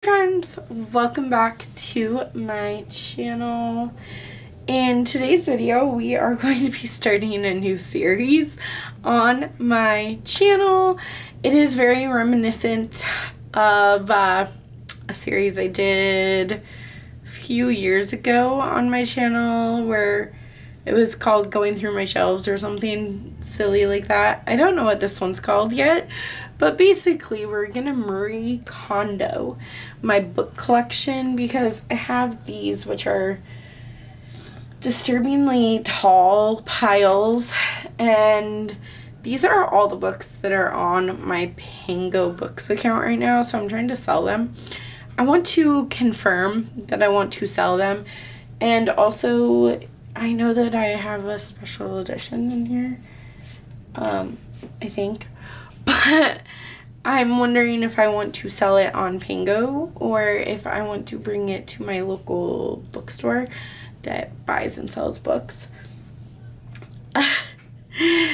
Friends, welcome back to my channel. In today's video, we are going to be starting a new series on my channel. It is very reminiscent of a series I did a few years ago on my channel where it was called Going Through My Shelves or something silly like that. I don't know what this one's called yet, but basically we're gonna Marie Kondo my book collection because I have these, which are disturbingly tall piles, and these are all the books that are on my Pango Books account right now, so I'm trying to sell them. I want to confirm that I want to sell them, and also I know that I have a special edition in here, I think, but I'm wondering if I want to sell it on Pango or if I want to bring it to my local bookstore that buys and sells books.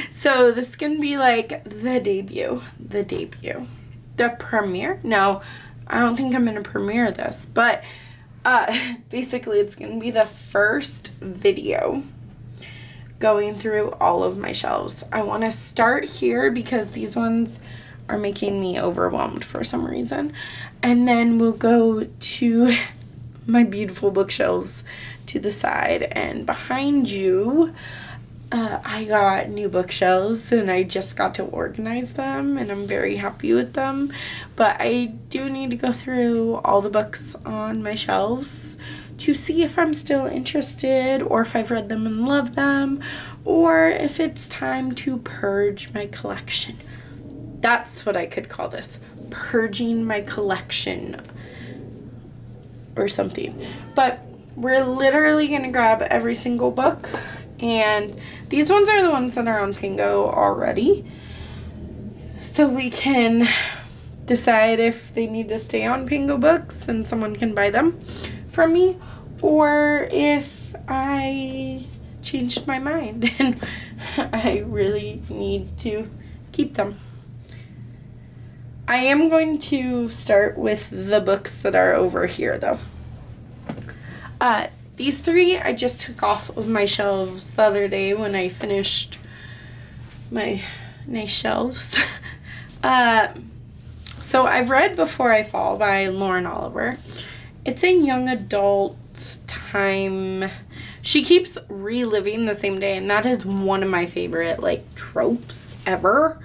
So this is gonna be like the debut, the premiere. No, I don't think I'm gonna premiere this, but basically it's gonna be the first video going through all of my shelves. I want to start here because these ones are making me overwhelmed for some reason, and then we'll go to my beautiful bookshelves to the side, and behind you I got new bookshelves and I just got to organize them and I'm very happy with them, but I do need to go through all the books on my shelves to see if I'm still interested or if I've read them and love them or if it's time to purge my collection. That's what I could call this, purging my collection or something. But we're literally gonna grab every single book, and these ones are the ones that are on Pango already, so we can decide if they need to stay on Pango Books and someone can buy them from me, or if I changed my mind and I really need to keep them. I am going to start with the books that are over here though. These three I just took off of my shelves the other day when I finished my nice shelves. So I've read Before I Fall by Lauren Oliver. It's a young adult time. She keeps reliving the same day, and that is one of my favorite like tropes ever.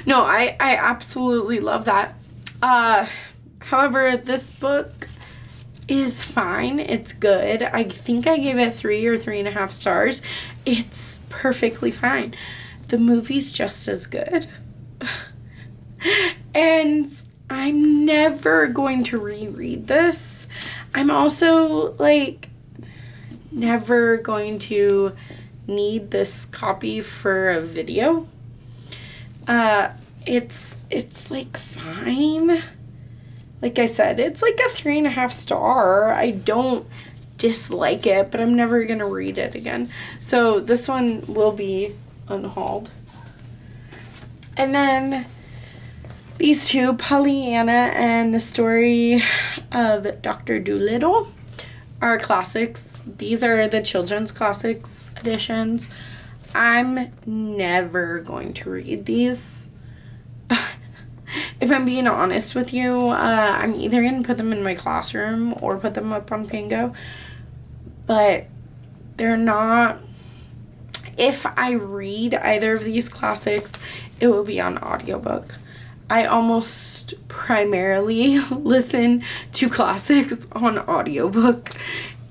No, I absolutely love that. However, this book is fine. It's good. I think I gave it 3 or 3.5 stars. It's perfectly fine. The movie's just as good. And I'm never going to reread this. I'm also like never going to need this copy for a video. It's like fine. Like I said, it's like a 3.5 star. I don't dislike it, but I'm never gonna read it again. So this one will be unhauled. And then these two, Pollyanna and the Story of Dr. Dolittle, are classics. These are the children's classics editions. I'm never going to read these. If I'm being honest with you, I'm either going to put them in my classroom or put them up on Pango. But they're not... If I read either of these classics, it will be on audiobook. I almost primarily listen to classics on audiobook.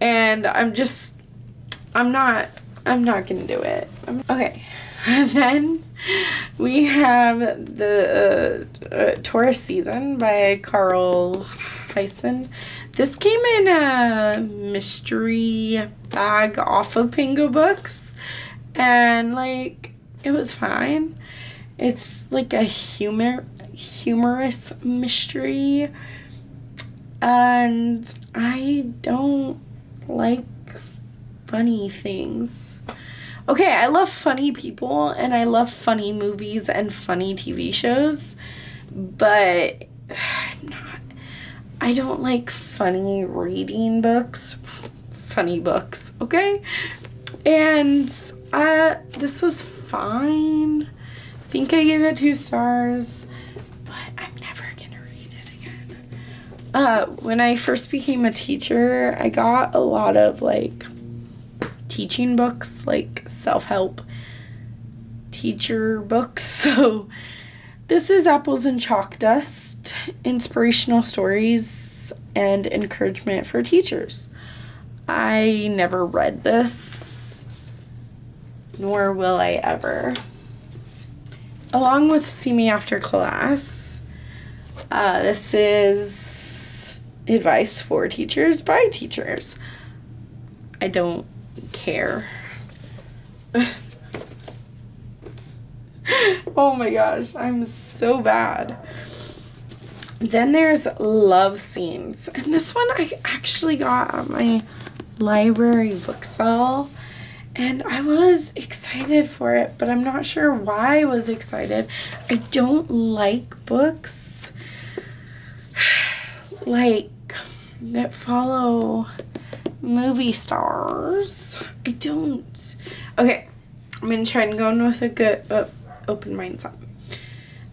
And I'm not going to do it. Okay. Then we have the Taurus Season by Carl Hyacin. This came in a mystery bag off of Pango Books, and like it was fine. It's like a humorous mystery, and I don't like funny things. Okay, I love funny people and I love funny movies and funny TV shows, but I don't like funny reading books. Funny books, okay? And this was fine. I think I gave it 2 stars, but I'm never gonna read it again. When I first became a teacher, I got a lot of like teaching books, like self-help teacher books. So this is Apples and Chalk Dust, inspirational stories and encouragement for teachers. I never read this, nor will I ever. Along with See Me After Class, this is advice for teachers by teachers. I don't care. Oh my gosh, I'm so bad. Then there's Love Scenes. And this one I actually got at my library book sale. And I was excited for it, but I'm not sure why I was excited. I don't like books like that follow movie stars. I don't. Okay, I'm going to try and go in with a good open mindset.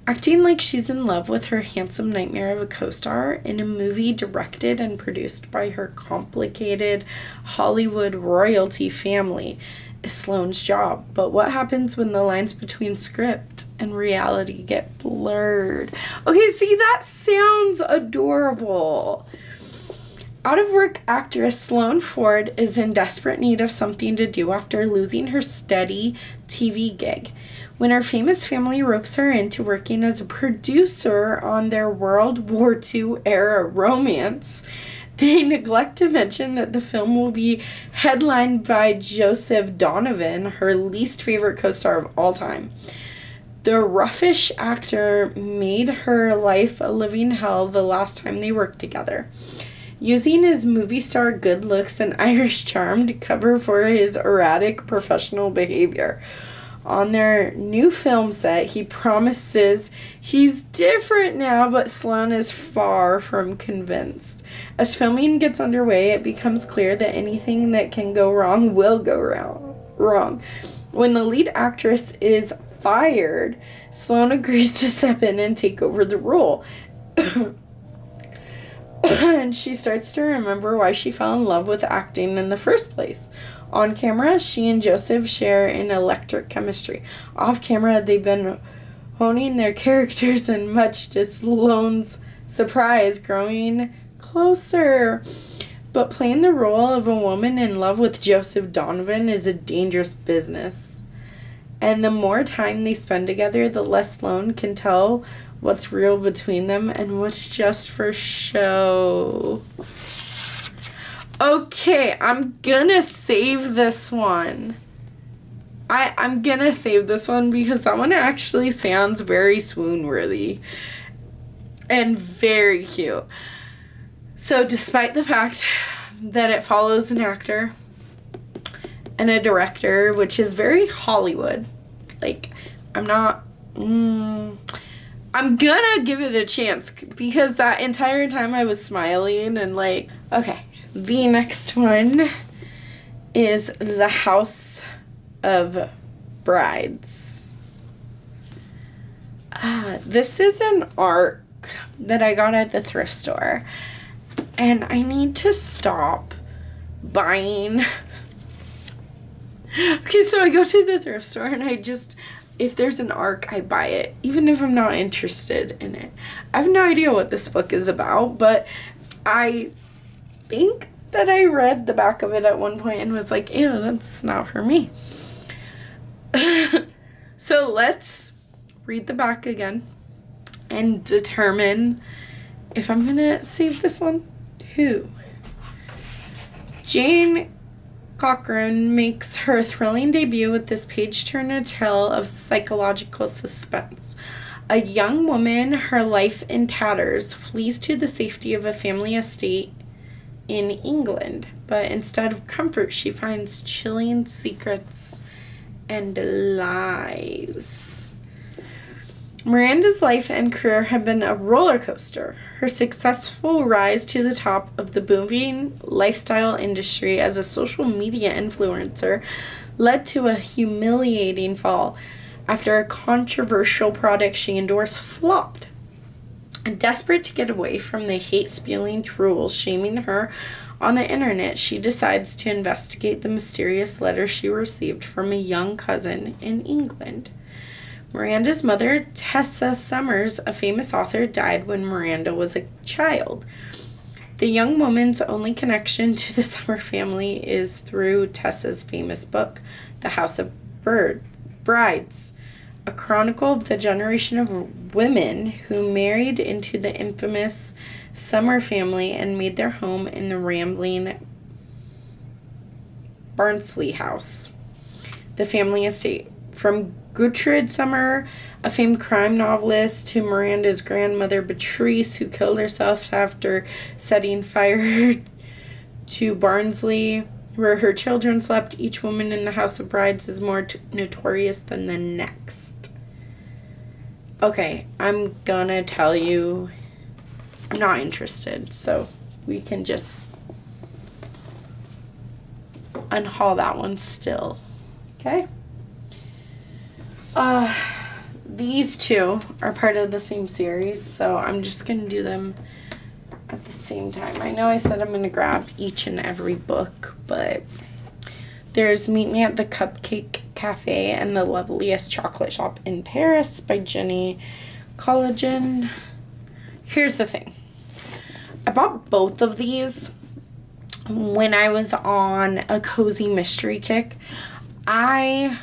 Acting like she's in love with her handsome nightmare of a co-star in a movie directed and produced by her complicated Hollywood royalty family is Sloane's job. But what happens when the lines between script and reality get blurred? Okay, see, that sounds adorable. Out-of-work actress Sloane Ford is in desperate need of something to do after losing her steady TV gig. When her famous family ropes her into working as a producer on their World War II era romance, they neglect to mention that the film will be headlined by Joseph Donovan, her least favorite co-star of all time. The roughish actor made her life a living hell the last time they worked together, using his movie star good looks and Irish charm to cover for his erratic professional behavior. On their new film set, he promises he's different now, but Sloane is far from convinced. As filming gets underway, it becomes clear that anything that can go wrong will go wrong. When the lead actress is fired, Sloane agrees to step in and take over the role. And she starts to remember why she fell in love with acting in the first place. On camera, she and Joseph share an electric chemistry. Off camera, they've been honing their characters and much to Sloane's surprise, growing closer. But playing the role of a woman in love with Joseph Donovan is a dangerous business. And the more time they spend together, the less Sloane can tell what's real between them and what's just for show. Okay, I'm gonna save this one. I'm gonna save this one because that one actually sounds very swoon-worthy and very cute. So despite the fact that it follows an actor and a director, which is very Hollywood, like, I'm gonna give it a chance because that entire time I was smiling and like, okay. The next one is The House of Brides. This is an arc that I got at the thrift store, and I need to stop buying. Okay, so I go to the thrift store and if there's an arc, I buy it, even if I'm not interested in it. I have no idea what this book is about, but I think that I read the back of it at one point and was like, ew, that's not for me. So let's read the back again and determine if I'm gonna save this one too. Jane Cochran makes her thrilling debut with this page-turner tale of psychological suspense. A young woman, her life in tatters, flees to the safety of a family estate in England, but instead of comfort, she finds chilling secrets and lies. Miranda's life and career have been a roller coaster. Her successful rise to the top of the booming lifestyle industry as a social media influencer led to a humiliating fall after a controversial product she endorsed flopped. Desperate to get away from the hate-spewing trolls shaming her on the internet, she decides to investigate the mysterious letter she received from a young cousin in England. Miranda's mother, Tessa Summers, a famous author, died when Miranda was a child. The young woman's only connection to the Summer family is through Tessa's famous book, The House of Brides, a chronicle of the generation of women who married into the infamous Summer family and made their home in the rambling Barnsley house, the family estate. From Gertrude Summer, a famed crime novelist, to Miranda's grandmother Beatrice, who killed herself after setting fire to Barnsley, where her children slept, each woman in the House of Brides is more notorious than the next. Okay, I'm gonna tell you, I'm not interested, so we can just unhaul that one still. Okay? These two are part of the same series, so I'm just gonna do them at the same time. I know I said I'm gonna grab each and every book, but there's Meet Me at the Cupcake Cafe and the Loveliest Chocolate Shop in Paris by Jenny Colligan. Here's the thing. I bought both of these when I was on a cozy mystery kick. I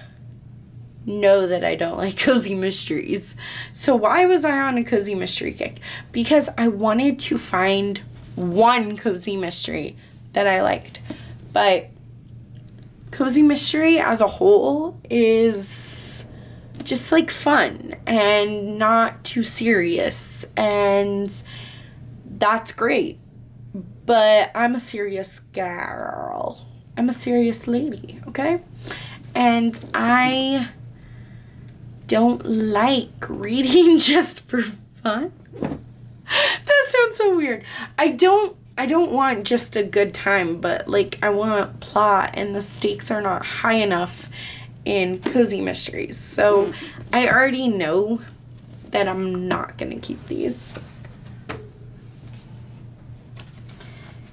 know that I don't like cozy mysteries. So why was I on a cozy mystery kick? Because I wanted to find one cozy mystery that I liked. But cozy mystery as a whole is just like fun and not too serious, and that's great. But I'm a serious girl. I'm a serious lady, okay? And I don't like reading just for fun. That sounds so weird. I don't want just a good time, but like I want plot, and the stakes are not high enough in cozy mysteries. So I already know that I'm not gonna keep these.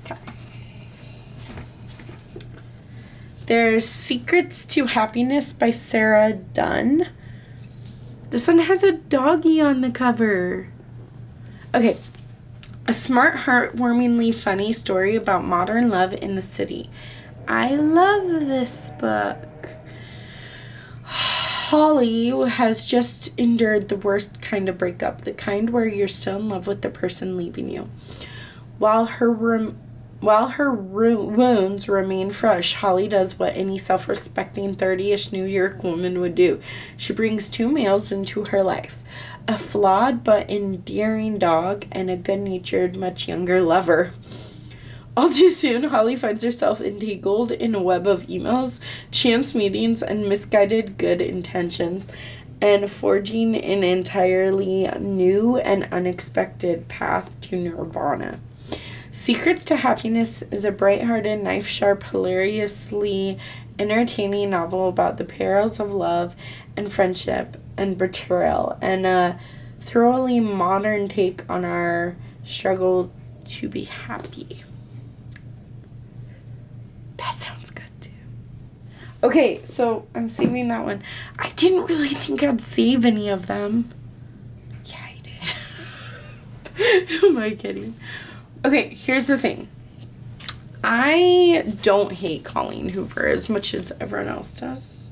Okay. There's Secrets to Happiness by Sarah Dunn. This one has a doggy on the cover. Okay. A smart, heartwarmingly funny story about modern love in the city. I love this book. Holly has just endured the worst kind of breakup, the kind where you're still in love with the person leaving you. While her wounds remain fresh, Holly does what any self-respecting 30-ish New York woman would do. She brings two males into her life, a flawed but endearing dog and a good-natured, much younger lover. All too soon, Holly finds herself entangled in a web of emails, chance meetings, and misguided good intentions, and forging an entirely new and unexpected path to nirvana. Secrets to Happiness is a bright-hearted, knife-sharp, hilariously entertaining novel about the perils of love and friendship and betrayal, and a thoroughly modern take on our struggle to be happy. That sounds good, too. Okay, so I'm saving that one. I didn't really think I'd save any of them. Yeah, I did. Who am I kidding? Okay, here's the thing. I don't hate Colleen Hoover as much as everyone else does.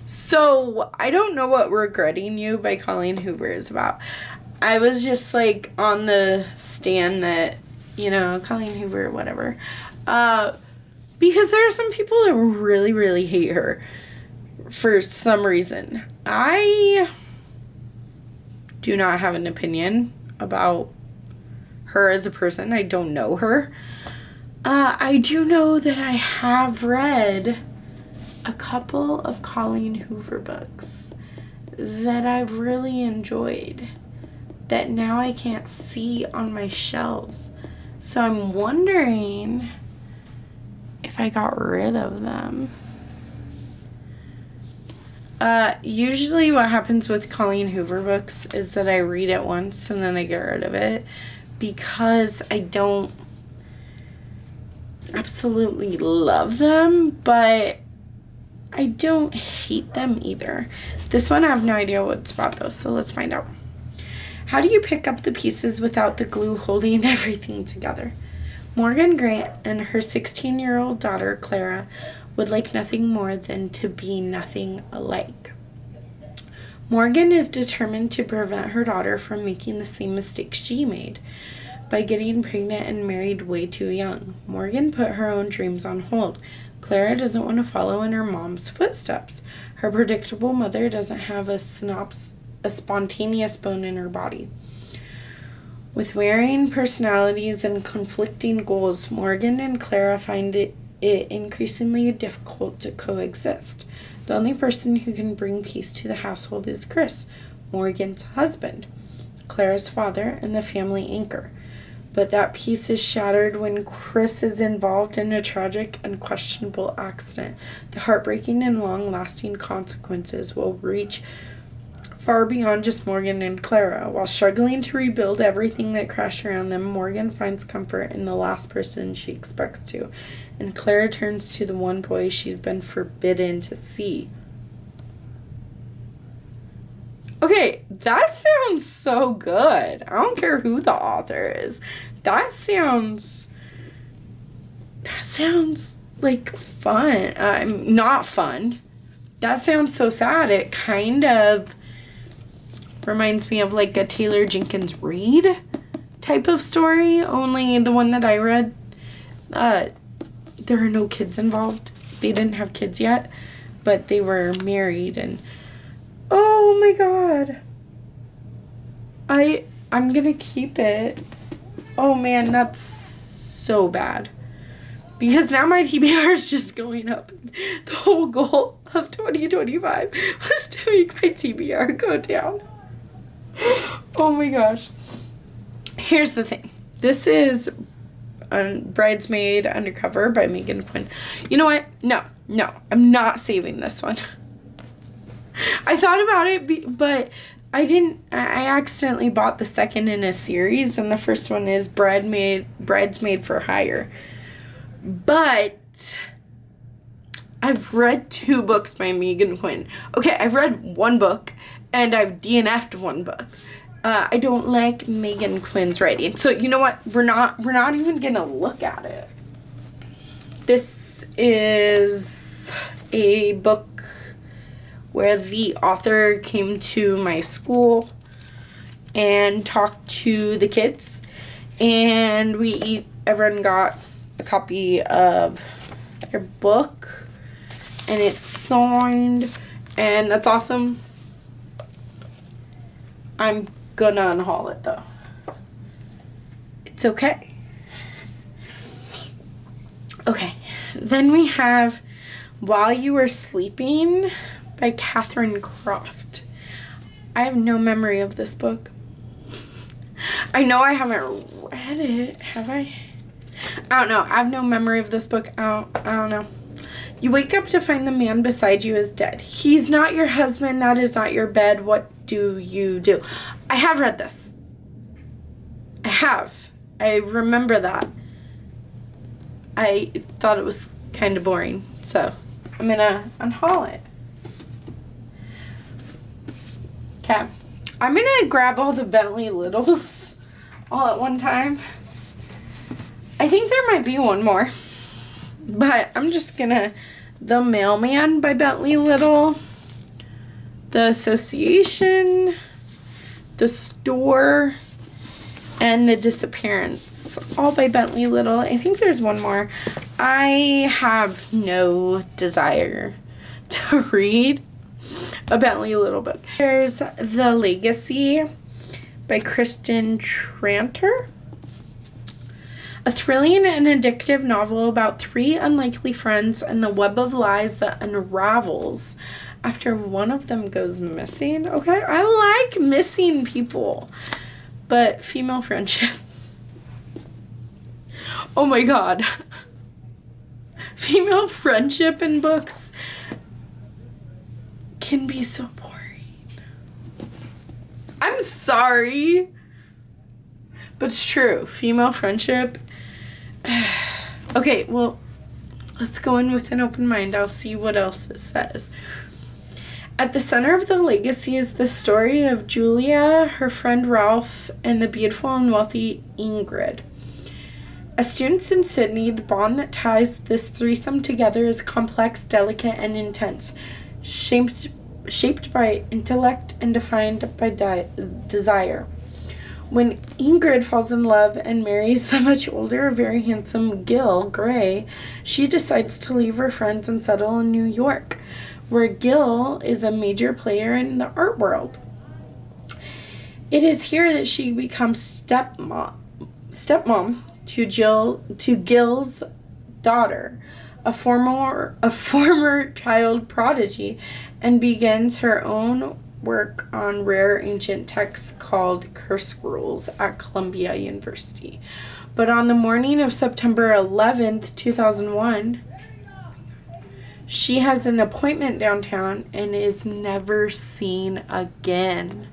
So, I don't know what Regretting You by Colleen Hoover is about. I was just like on the stand that, you know, Colleen Hoover, whatever. Because there are some people that really, really hate her for some reason. I do not have an opinion about her as a person. I don't know her. I do know that I have read a couple of Colleen Hoover books that I've really enjoyed that now I can't see on my shelves. So I'm wondering if I got rid of them. Usually what happens with Colleen Hoover books is that I read it once and then I get rid of it because I don't absolutely love them, but I don't hate them either. This one I have no idea what it's about though, so let's find out. How do you pick up the pieces without the glue holding everything together? Morgan Grant and her 16-year-old daughter, Clara, would like nothing more than to be nothing alike. Morgan is determined to prevent her daughter from making the same mistake she made by getting pregnant and married way too young. Morgan put her own dreams on hold. Clara doesn't want to follow in her mom's footsteps. Her predictable mother doesn't have a spontaneous bone in her body. With varying personalities and conflicting goals, Morgan and Clara find it increasingly difficult to coexist. The only person who can bring peace to the household is Chris, Morgan's husband, Clara's father, and the family anchor. But that peace is shattered when Chris is involved in a tragic and questionable accident. The heartbreaking and long-lasting consequences will reach far beyond just Morgan and Clara. While struggling to rebuild everything that crashed around them, Morgan finds comfort in the last person she expects to, and Clara turns to the one boy she's been forbidden to see. Okay, that sounds so good. I don't care who the author is. That sounds like fun. Not fun. That sounds so sad. It kind of reminds me of like a Taylor Jenkins Reid type of story, only the one that I read, there are no kids involved. They didn't have kids yet, but they were married, and oh my god, I'm gonna keep it. Oh man, that's so bad. Because now my TBR is just going up. The whole goal of 2025 was to make my TBR go down. Oh my gosh. Here's the thing. This is Bridesmaid Undercover by Megan Quinn. You know what? No. I'm not saving this one. I thought about it, but I didn't. I accidentally bought the second in a series, and the first one is Bridesmaid for Hire. But I've read 2 books by Megan Quinn. Okay, I've read 1 book, and I've DNF'd 1 book. I don't like Megan Quinn's writing. So you know what? We're not even gonna look at it. This is a book where the author came to my school and talked to the kids, and everyone got a copy of their book, and it's signed, and that's awesome. I'm gonna unhaul it though. It's okay. Okay, then we have While You Were Sleeping by Catherine Croft. I have no memory of this book. I know I haven't read it, have I? I don't know. I have no memory of this book. I don't know. You wake up to find the man beside you is dead. He's not your husband. That is not your bed. What do you do? I have read this. I have. I remember that. I thought it was kind of boring, so I'm gonna unhaul it. Okay. I'm gonna grab all the Bentley Littles all at one time. I think there might be one more, but I'm just gonna... The Mailman by Bentley Little, The Association, The Store, and The Disappearance, all by Bentley Little. I think there's one more. I have no desire to read a Bentley Little book. There's The Legacy by Kristen Tranter. A thrilling and addictive novel about three unlikely friends and the web of lies that unravels after one of them goes missing. Okay, I like missing people. But female friendship. Oh my god. Female friendship in books can be so boring. I'm sorry. But it's true. Female friendship. Okay, well, let's go in with an open mind. I'll see what else it says. At the center of the legacy is the story of Julia, her friend Ralph, and the beautiful and wealthy Ingrid. As students in Sydney, the bond that ties this threesome together is complex, delicate, and intense, shaped by intellect and defined by desire. When Ingrid falls in love and marries the much older, very handsome Gil Gray, she decides to leave her friends and settle in New York, where Gil is a major player in the art world. It is here that she becomes stepmom to Gil's daughter, a former child prodigy, and begins her own work on rare ancient texts called Curse Scrolls at Columbia University. But on the morning of September 11th, 2001, she has an appointment downtown and is never seen again.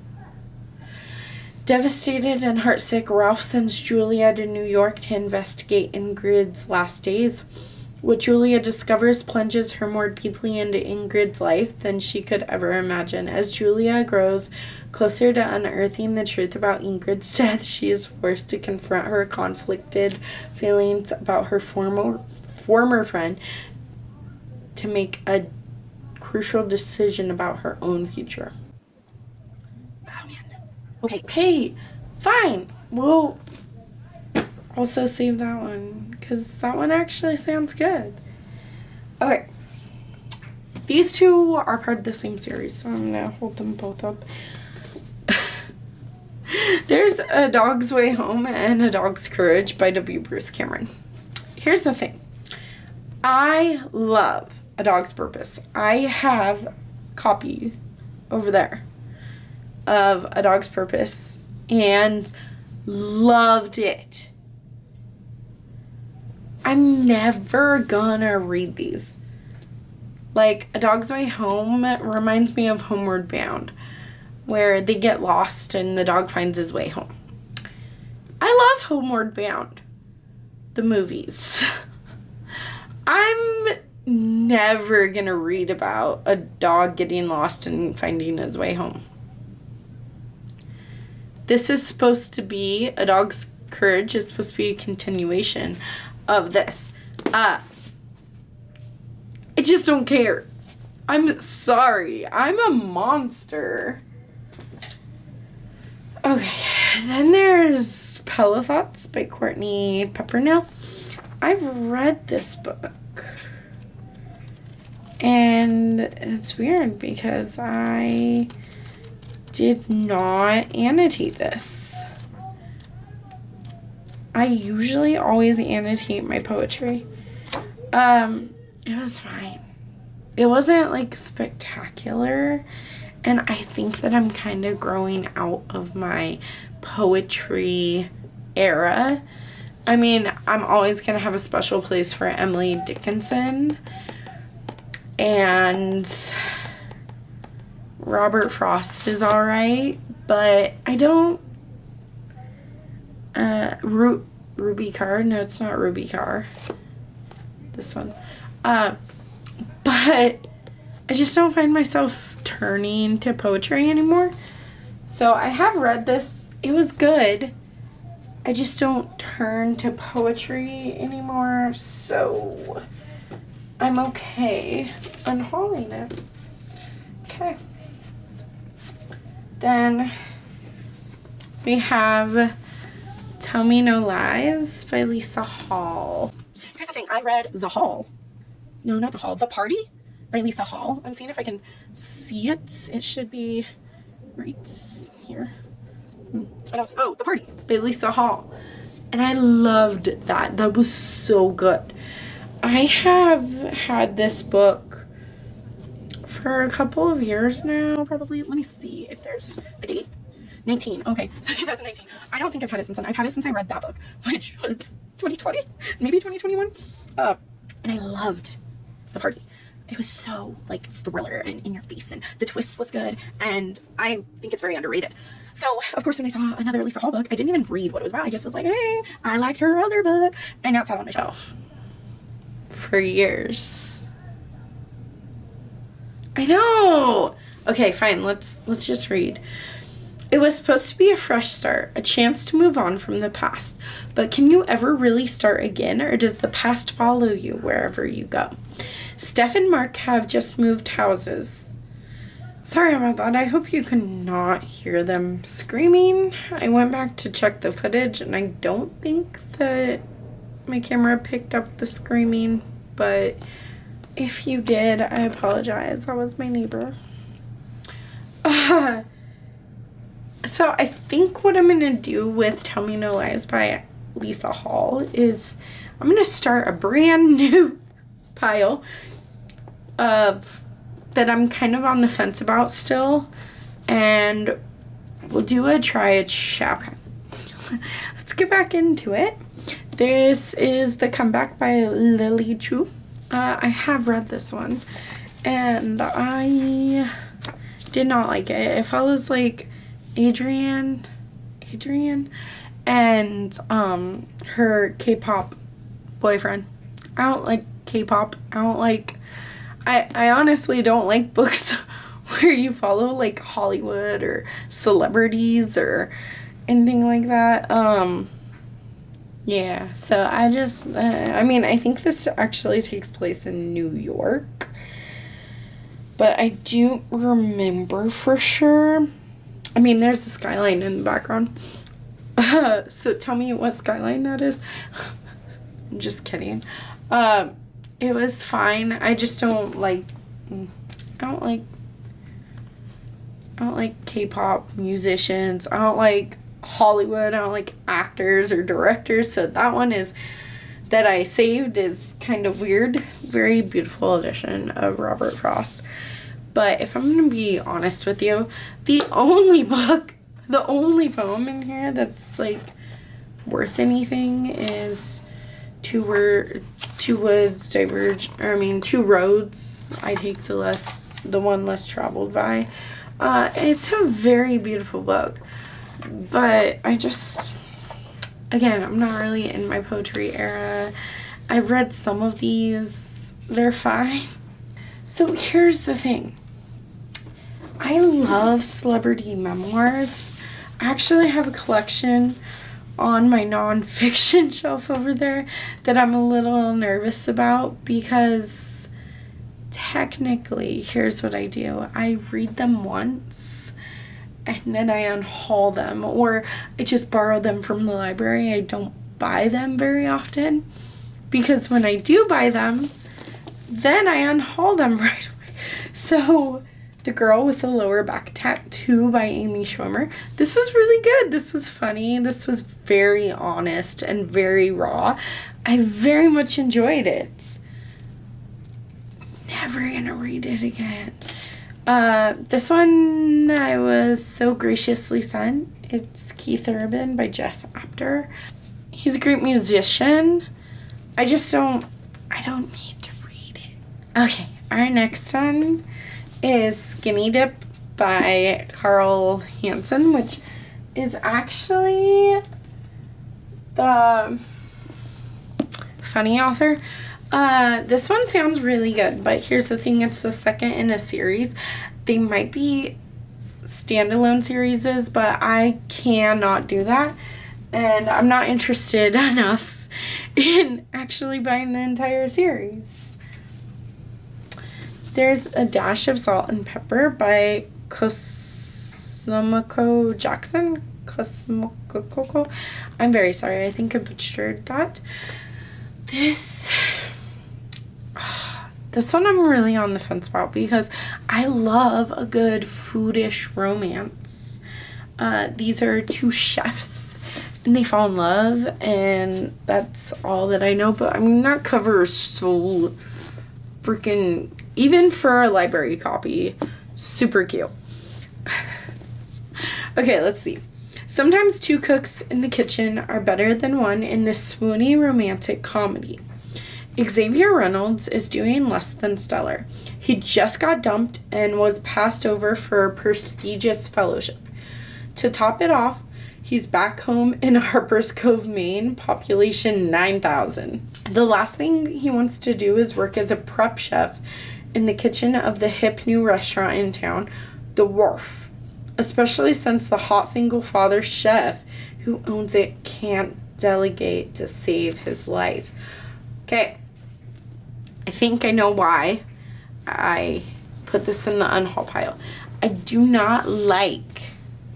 Devastated and heartsick, Ralph sends Julia to New York to investigate Ingrid's last days. What Julia discovers plunges her more deeply into Ingrid's life than she could ever imagine. As Julia grows closer to unearthing the truth about Ingrid's death, she is forced to confront her conflicted feelings about her former friend to make a crucial decision about her own future. Oh, man. Okay, hey, fine. We'll also save that one, because that one actually sounds good. Okay. These two are part of the same series, so I'm going to hold them both up. There's A Dog's Way Home and A Dog's Courage by W. Bruce Cameron. Here's the thing. I love A Dog's Purpose. I have a copy over there of A Dog's Purpose and loved it. I'm never gonna read these. Like, A Dog's Way Home reminds me of Homeward Bound, where they get lost and the dog finds his way home. I love Homeward Bound, the movies. I'm never gonna read about a dog getting lost and finding his way home. This is supposed to be, A Dog's Courage is supposed to be a continuation of this. I just don't care. I'm sorry. I'm a monster. Okay, then there's Pillow Thoughts by Courtney Peppernell. I've read this book. And it's weird because I did not annotate this. I usually always annotate my poetry. It was fine. It wasn't like spectacular, and I think that I'm kind of growing out of my poetry era. I mean, I'm always going to have a special place for Emily Dickinson and Robert Frost is alright, but I don't Ruby Carr. No, it's not Ruby Carr. This one. But I just don't find myself turning to poetry anymore. So I have read this. It was good. I just don't turn to poetry anymore. So I'm okay unhauling it. Okay. Then we have Tell Me No Lies by Lisa Hall. Here's the thing. I read The Hall. No, not The Hall. The Party by Lisa Hall. I'm seeing if I can see it. It should be right here. What else? Oh, The Party by Lisa Hall. And I loved that. That was so good. I have had this book for a couple of years now, probably. Let me see if there's a date. 19. Okay, so 2019. I don't think I've had it since then. I've had it since I read that book, which was 2020, maybe 2021. And I loved The Party. It was so like thriller and in your face, and the twist was good, and I think it's very underrated. So of course when I saw another Lisa Hall book, I didn't even read what it was about. I just was like, hey, I liked her other book, and now it's out on my shelf for years. I know. Okay, fine, let's just read. It was supposed to be a fresh start, a chance to move on from the past. But can you ever really start again, or does the past follow you wherever you go? Steph and Mark have just moved houses. Sorry about that. I hope you can not hear them screaming. I went back to check the footage, and I don't think that my camera picked up the screaming. But if you did, I apologize. That was my neighbor. So I think what I'm going to do with Tell Me No Lies by Lisa Hall is I'm going to start a brand new pile of that I'm kind of on the fence about still, and we'll do a try a okay. Let's get back into it. This is The Comeback by Lily Chu. I have read this one, and I did not like it. It follows like Adrienne and her K-pop boyfriend. I don't like K-pop. I honestly don't like books where you follow like Hollywood or celebrities or anything like that. Yeah, so I just I think this actually takes place in New York, but I do remember for sure. I mean, there's the skyline in the background. So tell me what skyline that is. I'm just kidding. It was fine. I just don't like K-pop musicians. I don't like Hollywood. I don't like actors or directors. So that one that I saved is kind of weird. Very beautiful edition of Robert Frost. But if I'm going to be honest with you, the only poem in here that's like worth anything is Two roads I take the one less traveled by. It's a very beautiful book, but I'm not really in my poetry era. I've read some of these. They're fine. So here's the thing. I love celebrity memoirs. I actually have a collection on my nonfiction shelf over there that I'm a little nervous about, because technically, here's what I do. I read them once and then I unhaul them, or I just borrow them from the library. I don't buy them very often, because when I do buy them, then I unhaul them right away. So The Girl with the Lower Back Tattoo by Amy Schumer. This was really good. This was funny. This was very honest and very raw. I very much enjoyed it. Never gonna read it again. This one I was so graciously sent. It's Keith Urban by Jeff Apter. He's a great musician. I don't need to read it. Okay, our next one is Skinny Dip by Carl Hansen, which is actually the funny author. This one sounds really good, but here's the thing. It's the second in a series. They might be standalone series, but I cannot do that. And I'm not interested enough in actually buying the entire series. There's A Dash of Salt and Pepper by Cosmoko Jackson. Cosmoko. I'm very sorry. I think I butchered that. This one I'm really on the fence about, because I love a good foodish romance. These are two chefs, and they fall in love, and that's all that I know. But I mean, that cover is so freaking, even for a library copy, super cute. Okay, let's see. Sometimes two cooks in the kitchen are better than one in this swoony romantic comedy. Xavier Reynolds is doing less than stellar. He just got dumped and was passed over for a prestigious fellowship. To top it off, he's back home in Harper's Cove, Maine, population 9,000. The last thing he wants to do is work as a prep chef in the kitchen of the hip new restaurant in town, The Wharf, especially since the hot single father chef who owns it can't delegate to save his life. Okay, I think I know why I put this in the unhaul pile. I do not like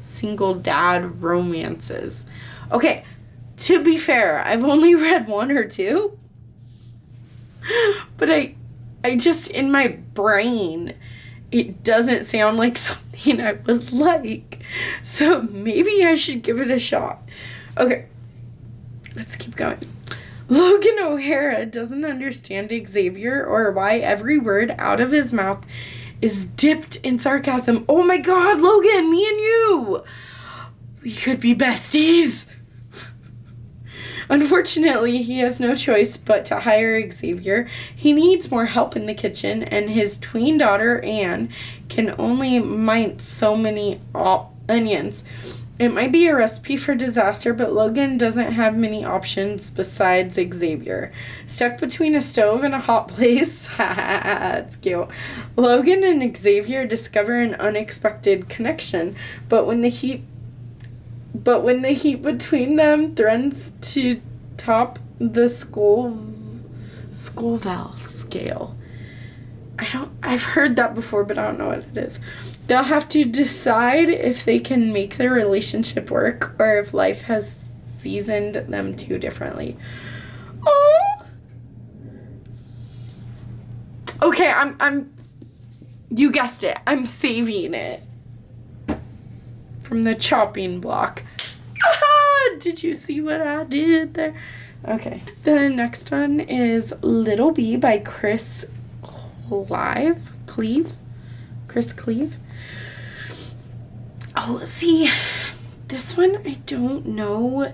single dad romances. Okay, to be fair, I've only read one or two, but I just, in my brain, it doesn't sound like something I would like. So maybe I should give it a shot. Okay, let's keep going. Logan O'Hara doesn't understand Xavier or why every word out of his mouth is dipped in sarcasm. Oh my God, Logan, me and you, we could be besties. Unfortunately, he has no choice but to hire Xavier. He needs more help in the kitchen, and his tween daughter, Anne, can only mince so many onions. It might be a recipe for disaster, but Logan doesn't have many options besides Xavier. Stuck between a stove and a hot place, that's cute. Logan and Xavier discover an unexpected connection, but when the heat between them threatens to top the Scoville scale. I've heard that before, but I don't know what it is. They'll have to decide if they can make their relationship work or if life has seasoned them too differently. Oh. Okay, I'm you guessed it. I'm saving it from the chopping block. Did you see what I did there? Okay. The next one is Little Bee by Chris Cleave. Oh, see, this one I don't know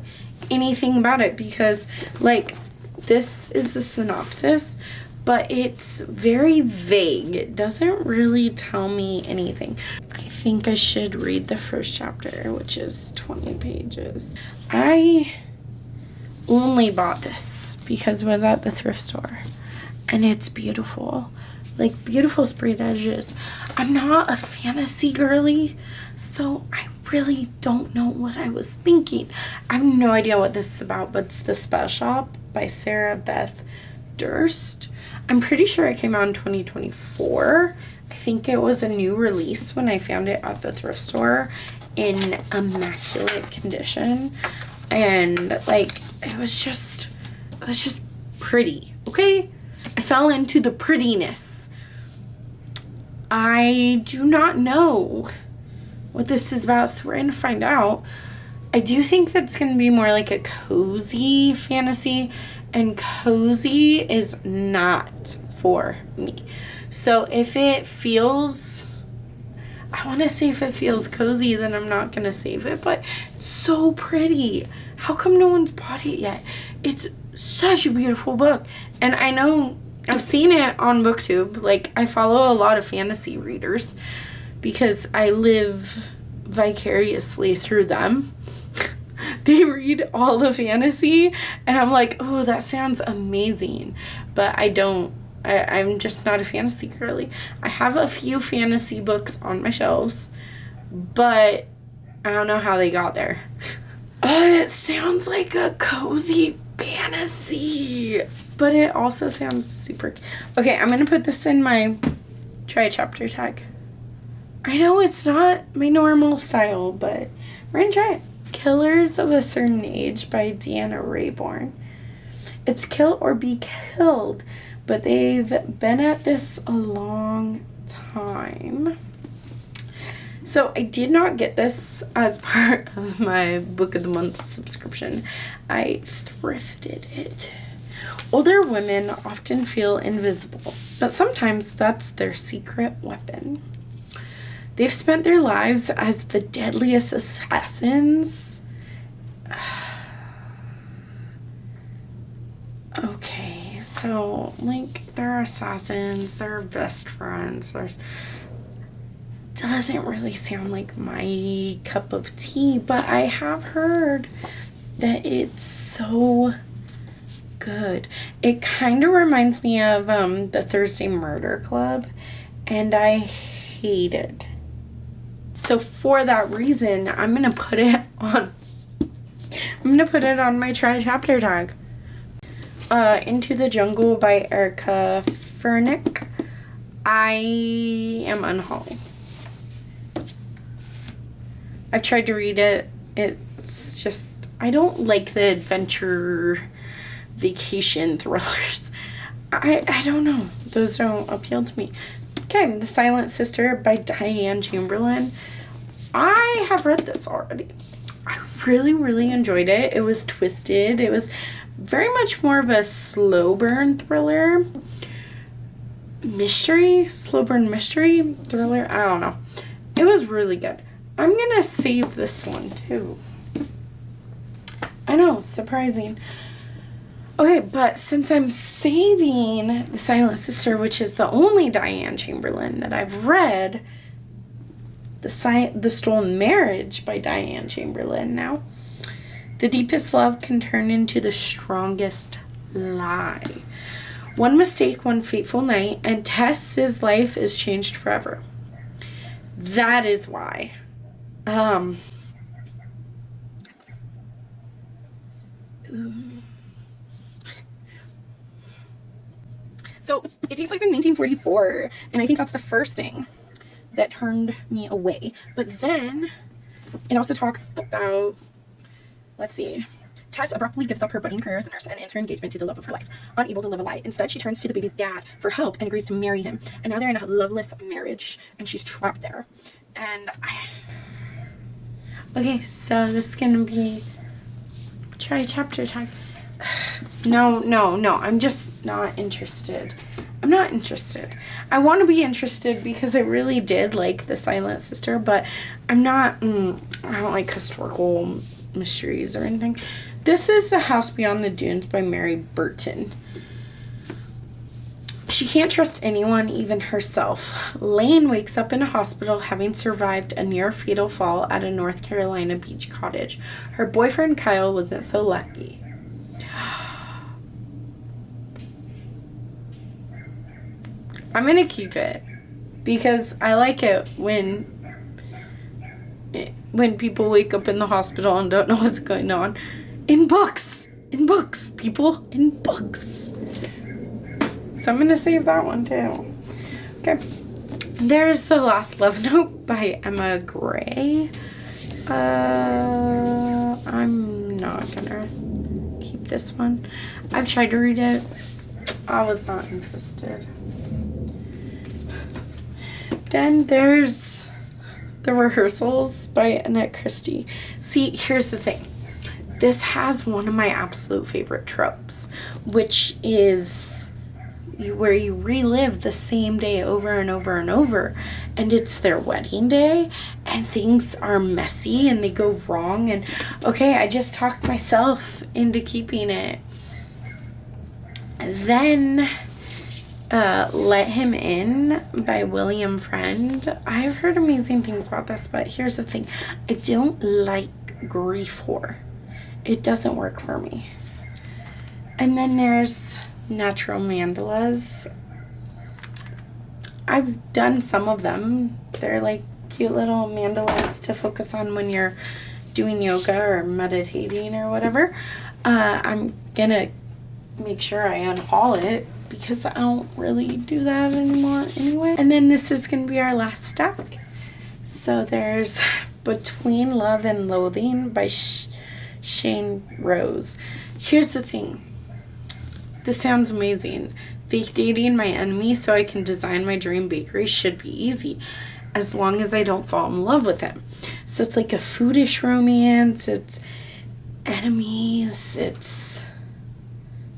anything about it because, like, this is the synopsis, but it's very vague. It doesn't really tell me anything. I think I should read the first chapter, which is 20 pages. I only bought this because it was at the thrift store, and it's beautiful. Like, beautiful sprayed edges. I'm not a fantasy girly, so I really don't know what I was thinking. I have no idea what this is about, but it's The Spell Shop by Sarah Beth Durst. I'm pretty sure it came out in 2024. I think it was a new release when I found it at the thrift store in immaculate condition. And, like, it was just pretty, okay? I fell into the prettiness. I do not know what this is about, so we're going to find out. I do think that's going to be more like a cozy fantasy, and cozy is not for me. So if it feels, I want to say if it feels cozy, then I'm not going to save it, but it's so pretty. How come no one's bought it yet? It's such a beautiful book, and I know I've seen it on BookTube. Like, I follow a lot of fantasy readers because I live vicariously through them. They read all the fantasy, and I'm like, oh, that sounds amazing. But I don't. I'm just not a fantasy girly. I have a few fantasy books on my shelves, but I don't know how they got there. Oh, it sounds like a cozy fantasy, but it also sounds super. Okay, I'm gonna put this in my try chapter tag. I know it's not my normal style, but we're gonna try it. It's Killers of a Certain Age by Deanna Raybourn. It's kill or be killed, but they've been at this a long time. So I did not get this as part of my Book of the Month subscription. I thrifted it. Older women often feel invisible, but sometimes that's their secret weapon. They've spent their lives as the deadliest assassins. Okay, so, like, they're assassins, they're best friends, doesn't really sound like my cup of tea, but I have heard that it's so good. It kind of reminds me of the Thursday Murder Club, and I hate it. So for that reason, I'm gonna put it on my try chapter tag. Into the Jungle by Erica Furnick. I am unhauling. I've tried to read it. It's just, I don't like the adventure vacation thrillers. I don't know. Those don't appeal to me. Okay, The Silent Sister by Diane Chamberlain. I have read this already. I really, really enjoyed it. It was twisted. It was very much more of a slow burn thriller. Slow burn mystery thriller. I don't know. It was really good. I'm gonna save this one too. I know, surprising. Okay, but since I'm saving The Silent Sister, which is the only Diane Chamberlain that I've read, The Stolen Marriage by Diane Chamberlain now. The deepest love can turn into the strongest lie. One mistake, one fateful night, and Tess's life is changed forever. That is why. So it takes place in 1944, and I think that's the first thing that turned me away. But then it also talks about, let's see, Tess abruptly gives up her budding career as a nurse and ends her engagement to the love of her life, unable to live a lie. Instead, she turns to the baby's dad for help and agrees to marry him. And now they're in a loveless marriage, and she's trapped there. And okay, so this is gonna be try chapter time. No, I'm just not interested. I'm not interested. I want to be interested because I really did like The Silent Sister, but I'm not, I don't like historical mysteries or anything. This is The House Beyond the Dunes by Mary Burton. She can't trust anyone, even herself. Lane wakes up in a hospital having survived a near-fatal fall at a North Carolina beach cottage. Her boyfriend Kyle wasn't so lucky. I'm gonna keep it because I like it when people wake up in the hospital and don't know what's going on. In books, people, in books. So I'm gonna save that one too. Okay. There's The Last Love Note by Emma Gray. I'm not gonna keep this one. I've tried to read it. I was not interested. Then there's The Rehearsals by Annette Christie. See, here's the thing. This has one of my absolute favorite tropes, which is where you relive the same day over and over and over, and it's their wedding day and things are messy and they go wrong, and okay, I just talked myself into keeping it. And then Let Him In by William Friend. I've heard amazing things about this, but here's the thing. I don't like grief horror. It doesn't work for me. And then there's Natural Mandalas. I've done some of them. They're like cute little mandalas to focus on when you're doing yoga or meditating or whatever. I'm gonna make sure I unhaul it because I don't really do that anymore anyway. And then this is gonna be our last stack. So there's Between Love and Loathing by Shane Rose. Here's the thing. This sounds amazing. Fake dating my enemy so I can design my dream bakery should be easy. as long as I don't fall in love with him. So it's like a foodish romance, it's enemies, it's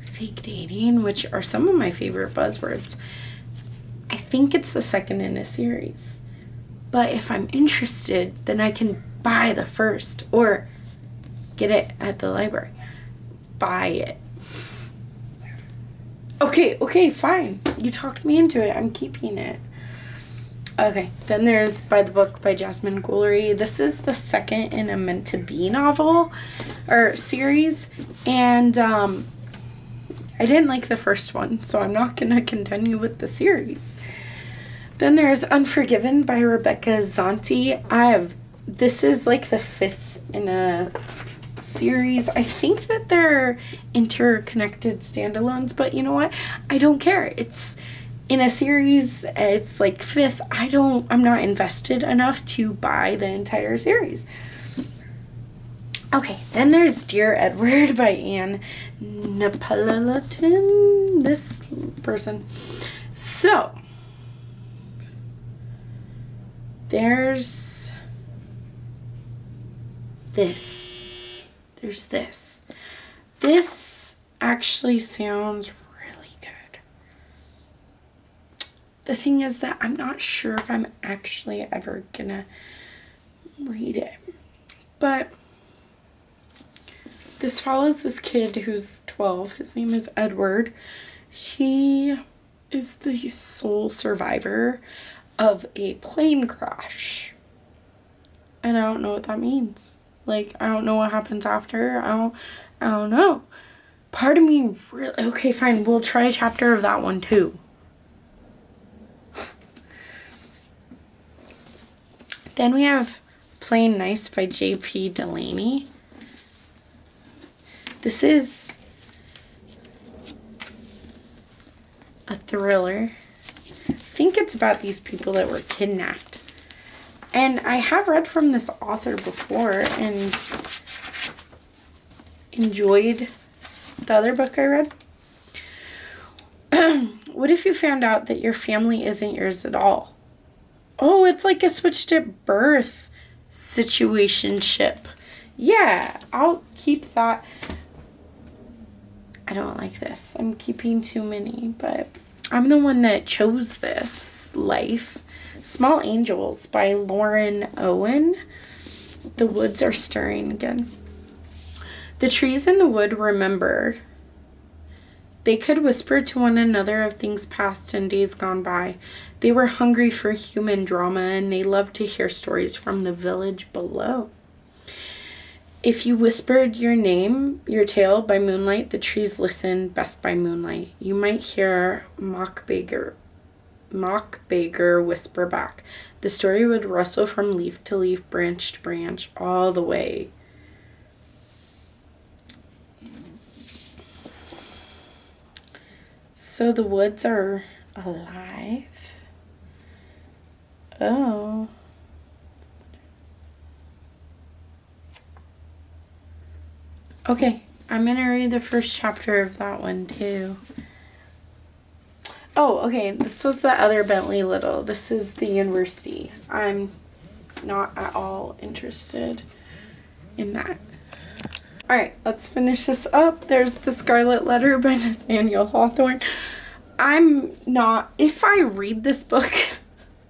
fake dating, which are some of my favorite buzzwords. I think it's the second in a series. But if I'm interested, then I can buy the first or get it at the library. Buy it. Okay, fine. You talked me into it. I'm keeping it. Okay, then there's By the Book by Jasmine Guillory. This is the second in a Meant to Be novel or series, and I didn't like the first one, so I'm not gonna continue with the series. Then there's Unforgiven by Rebecca Zonti. This is like the fifth in a series. I think that they're interconnected standalones, but you know what? I don't care. It's in a series, it's like fifth. I'm not invested enough to buy the entire series. Okay, then there's Dear Edward by Anne Neapolitan, this person. So, there's this. There's this. This actually sounds really good. The thing is that I'm not sure if I'm actually ever gonna read it. But this follows this kid who's 12. His name is Edward. He is the sole survivor of a plane crash. And I don't know what that means. Like, I don't know what happens after. I don't know. Part of me really... Okay, fine. We'll try a chapter of that one, too. Then we have Plain Nice by J.P. Delaney. This is a thriller. I think it's about these people that were kidnapped. And I have read from this author before and enjoyed the other book I read. What if you found out that your family isn't yours at all? Oh, it's like a switched at birth situationship. Yeah, I'll keep that. I don't like this. I'm keeping too many, but I'm the one that chose this life. Small Angels by Lauren Owen. The woods are stirring again. The trees in the wood remembered. They could whisper to one another of things past and days gone by. They were hungry for human drama, and they loved to hear stories from the village below. If you whispered your name, your tale by moonlight, the trees listened best by moonlight. You might hear mock beggar whisper back. The story would rustle from leaf to leaf, branch to branch, all the way. So the woods are alive. Oh. Okay, I'm gonna read the first chapter of that one too. Oh, okay, this was the other Bentley Little. This is The University. I'm not at all interested in that. Alright, let's finish this up. There's The Scarlet Letter by Nathaniel Hawthorne. If I read this book,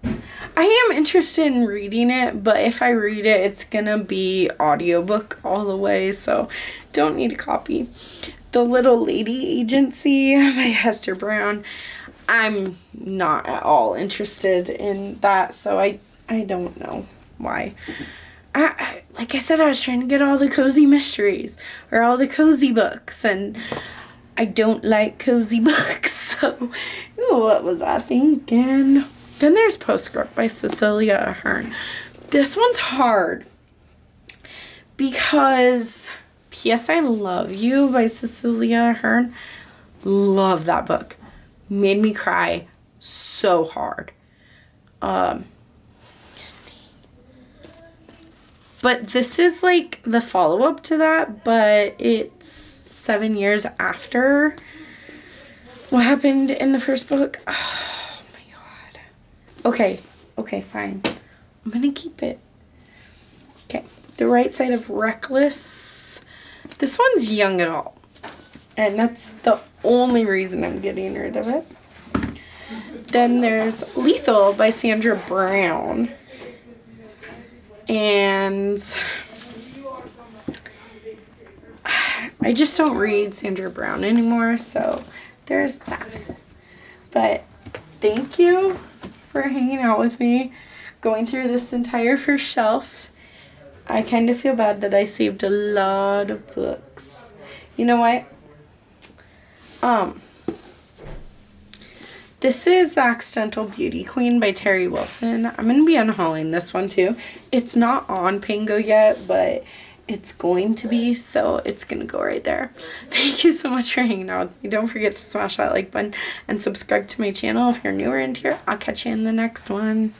I am interested in reading it, but if I read it, it's gonna be audiobook all the way, so don't need a copy. The Little Lady Agency by Hester Brown. I'm not at all interested in that, so I don't know why. Like I said, I was trying to get all the cozy mysteries or all the cozy books, and I don't like cozy books, so what was I thinking? Then there's Postscript by Cecilia Ahern. This one's hard because P.S. I Love You by Cecilia Ahern. Love that book. Made me cry so hard. But this is like the follow-up to that, but it's 7 years after what happened in the first book. Oh my god. Okay, Okay, fine. I'm gonna keep it. Okay, The Right Side of Reckless. This one's young adult, and that's the only reason I'm getting rid of it. Then there's Lethal by Sandra Brown. And I just don't read Sandra Brown anymore, so there's that. But thank you for hanging out with me, going through this entire first shelf. I kind of feel bad that I saved a lot of books. You know what? This is The Accidental Beauty Queen by Terry Wilson. I'm going to be unhauling this one too. It's not on Pango yet, but it's going to be, so it's going to go right there. Thank you so much for hanging out with me. Don't forget to smash that like button and subscribe to my channel if you're newer in here. I'll catch you in the next one.